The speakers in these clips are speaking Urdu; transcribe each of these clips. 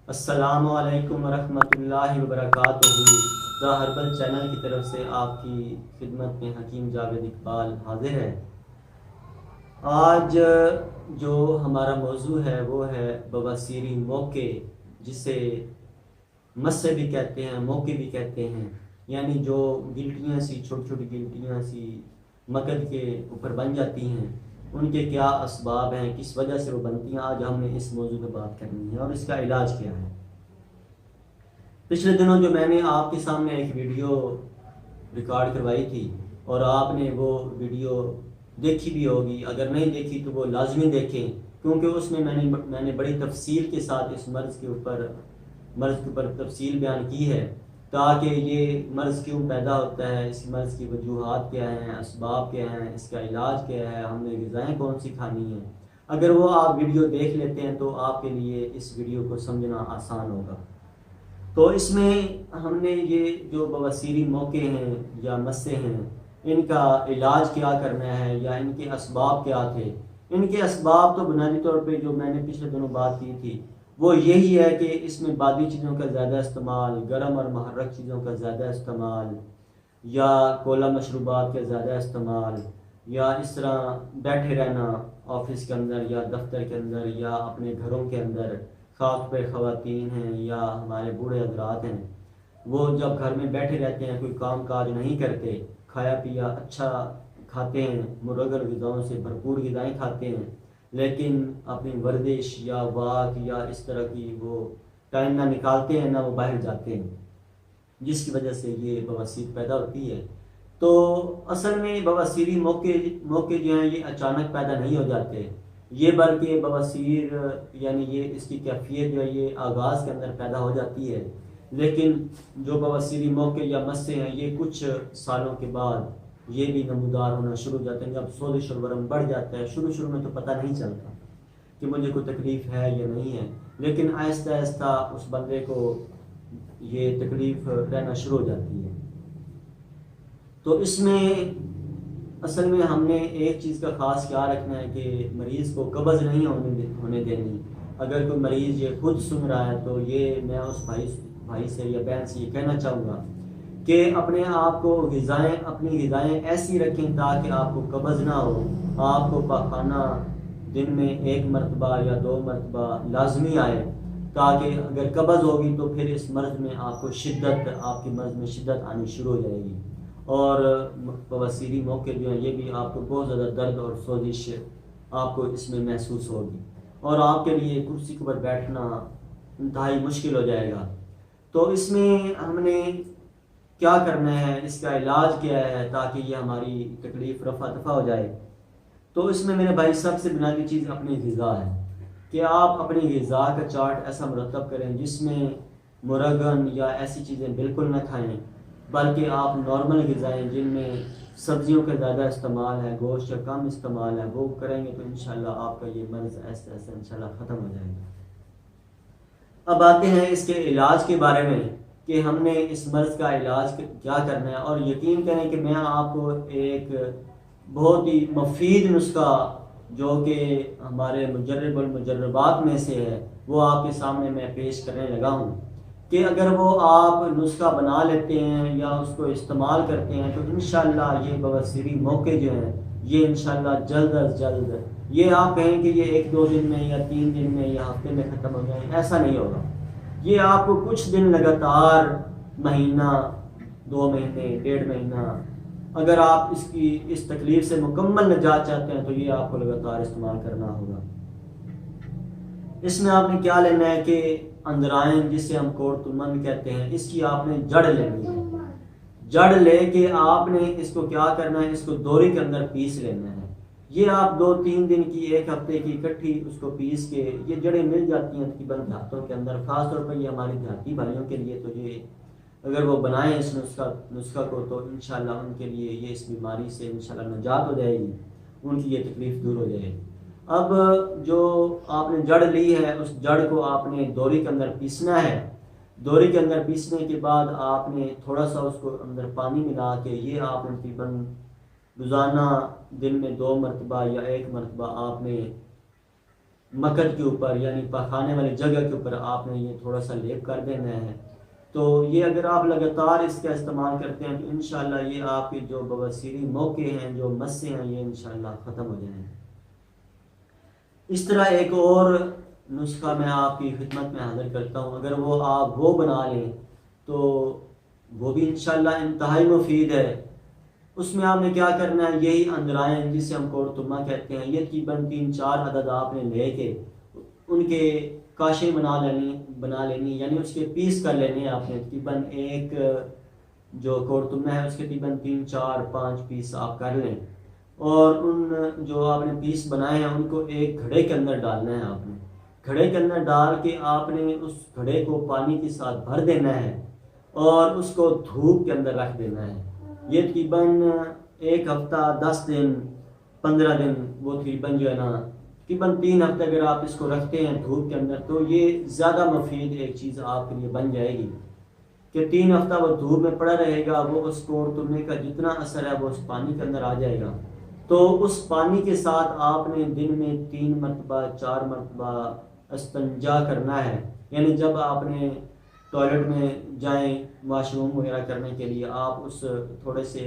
السلام علیکم ورحمۃ اللہ وبرکاتہ۔ دا ہربل چینل کی طرف سے آپ کی خدمت میں حکیم جاوید اقبال حاضر ہے۔ آج جو ہمارا موضوع ہے وہ ہے بواسیری موقع، جسے مسے بھی کہتے ہیں، موقع بھی کہتے ہیں، یعنی جو گلٹیاں سی چھوٹی چھوٹی گلٹیاں سی مکد کے اوپر بن جاتی ہیں، ان کے کیا اسباب ہیں، کس وجہ سے وہ بنتی ہیں، آج ہم نے اس موضوع پہ بات کرنی ہے اور اس کا علاج کیا ہے۔ پچھلے دنوں جو میں نے آپ کے سامنے ایک ویڈیو ریکارڈ کروائی تھی اور آپ نے وہ ویڈیو دیکھی بھی ہوگی، اگر نہیں دیکھی تو وہ لازمی دیکھیں، کیونکہ اس میں میں نے بڑی تفصیل کے ساتھ اس مرض کے اوپر تفصیل بیان کی ہے، تاکہ یہ مرض کیوں پیدا ہوتا ہے، اس مرض کی وجوہات کیا ہیں، اسباب کیا ہیں، اس کا علاج کیا ہے، ہم نے غذائیں کون سی کھانی ہیں۔ اگر وہ آپ ویڈیو دیکھ لیتے ہیں تو آپ کے لیے اس ویڈیو کو سمجھنا آسان ہوگا۔ تو اس میں ہم نے یہ جو بواسیری موقع ہیں یا مسے ہیں، ان کا علاج کیا کرنا ہے یا ان کے اسباب کیا تھے۔ ان کے اسباب تو بنیادی طور پہ جو میں نے پچھلے دنوں بات کی تھی وہ یہی ہے کہ اس میں بادی چیزوں کا زیادہ استعمال، گرم اور محرک چیزوں کا زیادہ استعمال، یا کولا مشروبات کا زیادہ استعمال، یا اس طرح بیٹھے رہنا آفس کے اندر یا دفتر کے اندر یا اپنے گھروں کے اندر، خاص پہ خواتین ہیں یا ہمارے بوڑھے حضرات ہیں، وہ جب گھر میں بیٹھے رہتے ہیں، کوئی کام کاج نہیں کرتے، کھایا پیا اچھا کھاتے ہیں، مرغل غذاؤں سے بھرپور غذائیں کھاتے ہیں، لیکن اپنی ورزش یا واک یا اس طرح کی وہ ٹائم نہ نکالتے ہیں، نہ وہ باہر جاتے ہیں، جس کی وجہ سے یہ بواسیر پیدا ہوتی ہے۔ تو اصل میں بواسیری موقع جو ہیں یہ اچانک پیدا نہیں ہو جاتے، یہ بلکہ بواسیر یعنی یہ اس کی کیفیت جو ہے یہ آغاز کے اندر پیدا ہو جاتی ہے، لیکن جو بواسیری موقع یا مسے ہیں یہ کچھ سالوں کے بعد یہ بھی نمودار ہونا شروع ہو جاتے ہیں۔ جب سوزش اور ورم بڑھ جاتا ہے، شروع میں تو پتہ نہیں چلتا کہ مجھے کوئی تکلیف ہے یا نہیں ہے، لیکن آہستہ آہستہ اس بندے کو یہ تکلیف رہنا شروع ہو جاتی ہے۔ تو اس میں اصل میں ہم نے ایک چیز کا خاص خیال رکھنا ہے کہ مریض کو قبض نہیں ہونے دینی۔ اگر کوئی مریض یہ خود سن رہا ہے تو یہ میں اس بھائی سے یا بہن سے یہ کہنا چاہوں گا کہ اپنے آپ کو اپنی غذائیں ایسی رکھیں تاکہ آپ کو قبض نہ ہو۔ آپ کو پاخانہ دن میں 1 مرتبہ یا 2 مرتبہ لازمی آئے، تاکہ اگر قبض ہوگی تو پھر اس مرض میں آپ کی مرض میں شدت آنی شروع ہو جائے گی، اور بواسیری موقع جو ہیں یہ بھی آپ کو بہت زیادہ درد اور سوزش آپ کو اس میں محسوس ہوگی، اور آپ کے لیے کرسی کے اوپر بیٹھنا انتہائی مشکل ہو جائے گا۔ تو اس میں ہم نے کیا کرنا ہے، اس کا علاج کیا ہے تاکہ یہ ہماری تکلیف رفع دفع ہو جائے۔ تو اس میں میرے بھائی سب سے بنیادی چیز اپنی غذا ہے کہ آپ اپنی غذا کا چارٹ ایسا مرتب کریں جس میں مرغن یا ایسی چیزیں بالکل نہ کھائیں، بلکہ آپ نارمل غذائیں جن میں سبزیوں کا زیادہ استعمال ہے، گوشت کا کم استعمال ہے، وہ کریں گے تو انشاءاللہ آپ کا یہ مرض ایسے ایسے انشاءاللہ ختم ہو جائے گا۔ اب آتے ہیں اس کے علاج کے بارے میں کہ ہم نے اس مرض کا علاج کیا کرنا ہے، اور یقین کریں کہ میں آپ کو ایک بہت ہی مفید نسخہ جو کہ ہمارے مجرب المجربات میں سے ہے وہ آپ کے سامنے میں پیش کرنے لگا ہوں، کہ اگر وہ آپ نسخہ بنا لیتے ہیں یا اس کو استعمال کرتے ہیں تو انشاءاللہ یہ بواسیری موقع جو ہیں یہ انشاءاللہ جلد از جلد، یہ آپ کہیں کہ یہ 1-2 دن میں یا 3 دن میں یا ہفتے میں ختم ہو جائیں، ایسا نہیں ہوگا۔ یہ آپ کو کچھ دن لگاتار، مہینہ، 2 مہینے، 1.5 مہینہ، اگر آپ اس تکلیف سے مکمل نجات چاہتے ہیں تو یہ آپ کو لگاتار استعمال کرنا ہوگا۔ اس میں آپ نے کیا لینا ہے کہ اندرائن جسے ہم کورتمن کہتے ہیں، اس کی آپ نے جڑ لینی ہے۔ جڑ لے کے آپ نے اس کو کیا کرنا ہے، اس کو دوری کے اندر پیس لینا ہے۔ یہ آپ 2-3 دن کی، 1 ہفتے کی اکٹھی اس کو پیس کے، یہ جڑیں مل جاتی ہیں تقریباً دیہاتوں کے اندر، خاص طور پر یہ ہمارے دیہاتی بھائیوں کے لیے، تو یہ اگر وہ بنائیں اس نسخہ کو تو انشاءاللہ ان کے لیے یہ اس بیماری سے انشاءاللہ نجات ہو جائے گی، ان کی یہ تکلیف دور ہو جائے گی۔ اب جو آپ نے جڑ لی ہے اس جڑ کو آپ نے دوری کے اندر پیسنا ہے۔ دوری کے اندر پیسنے کے بعد آپ نے تھوڑا سا اس کو اندر پانی ملا کے، یہ آپ نے تقریباً روزانہ دن میں 2 مرتبہ یا 1 مرتبہ آپ نے مکد کے اوپر یعنی پخانے والی جگہ کے اوپر آپ نے یہ تھوڑا سا لیپ کر دینا ہے۔ تو یہ اگر آپ لگاتار اس کا استعمال کرتے ہیں تو انشاءاللہ یہ آپ کے جو بواسیری موقع ہیں، جو مسیں ہیں، یہ انشاءاللہ ختم ہو جائیں گے۔ اس طرح ایک اور نسخہ میں آپ کی خدمت میں حاضر کرتا ہوں، اگر وہ آپ وہ بنا لیں تو وہ بھی انشاءاللہ انتہائی مفید ہے۔ اس میں آپ نے کیا کرنا ہے، یہی اندرائیں جسے ہم کورتمہ کہتے ہیں، یہ تقریباً 3-4 عدد آپ نے لے کے ان کے کاشیں بنا لینی یعنی اس کے پیس کر لینے ہیں آپ نے۔ تقریباً ایک جو کورتمہ ہے اس کے تقریباً 3-4-5 پیس آپ کر لیں، اور ان جو آپ نے پیس بنائے ہیں ان کو ایک گھڑے کے اندر ڈالنا ہے۔ آپ نے گھڑے کے اندر ڈال کے آپ نے اس گھڑے کو پانی کے ساتھ بھر دینا ہے اور اس کو دھوپ کے اندر رکھ دینا ہے۔ یہ تقریباً 1 ہفتہ 10 دن 15 دن وہ تقریباً جو ہے نا تقریباً 3 ہفتے اگر آپ اس کو رکھتے ہیں دھوپ کے اندر تو یہ زیادہ مفید ایک چیز آپ کے لیے بن جائے گی کہ 3 ہفتہ وہ دھوپ میں پڑا رہے گا، وہ اس کورتمے کا جتنا اثر ہے وہ اس پانی کے اندر آ جائے گا۔ تو اس پانی کے ساتھ آپ نے دن میں 3 مرتبہ 4 مرتبہ استنجا کرنا ہے، یعنی جب آپ نے ٹوائلٹ میں جائیں واش روم وغیرہ کرنے کے لیے، آپ اس تھوڑے سے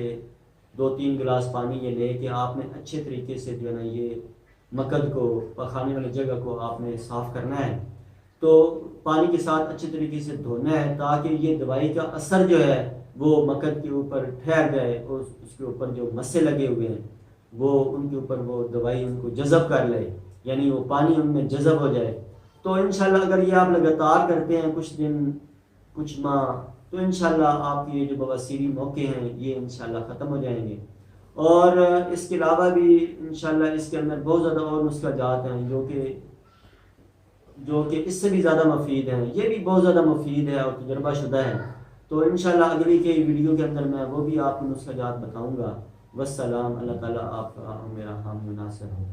2-3 گلاس پانی یہ لے کے آپ نے اچھے طریقے سے جو ہے نا یہ مکد کو پخانے والی جگہ کو آپ نے صاف کرنا ہے، تو پانی کے ساتھ اچھے طریقے سے دھونا ہے تاکہ یہ دوائی کا اثر جو ہے وہ مکد کے اوپر ٹھہر جائے، اور اس کے اوپر جو مسے لگے ہوئے ہیں وہ ان کے اوپر وہ دوائی ان کو جذب کر لے، یعنی وہ پانی ان میں جذب ہو جائے۔ تو انشاءاللہ اگر یہ آپ لگاتار کرتے ہیں کچھ دن کچھ ماہ تو انشاءاللہ آپ کی یہ جو بواسیری موقع ہیں یہ انشاءاللہ ختم ہو جائیں گے۔ اور اس کے علاوہ بھی انشاءاللہ اس کے اندر بہت زیادہ اور نسخہ جات ہیں جو کہ اس سے بھی زیادہ مفید ہیں، یہ بھی بہت زیادہ مفید ہے اور تجربہ شدہ ہے۔ تو انشاءاللہ اگلی کے ویڈیو کے اندر میں وہ بھی آپ کو نسخہ جات بتاؤں گا۔ والسلام، اللہ تعالیٰ آپ کا میرا حامی و ناصر ہو۔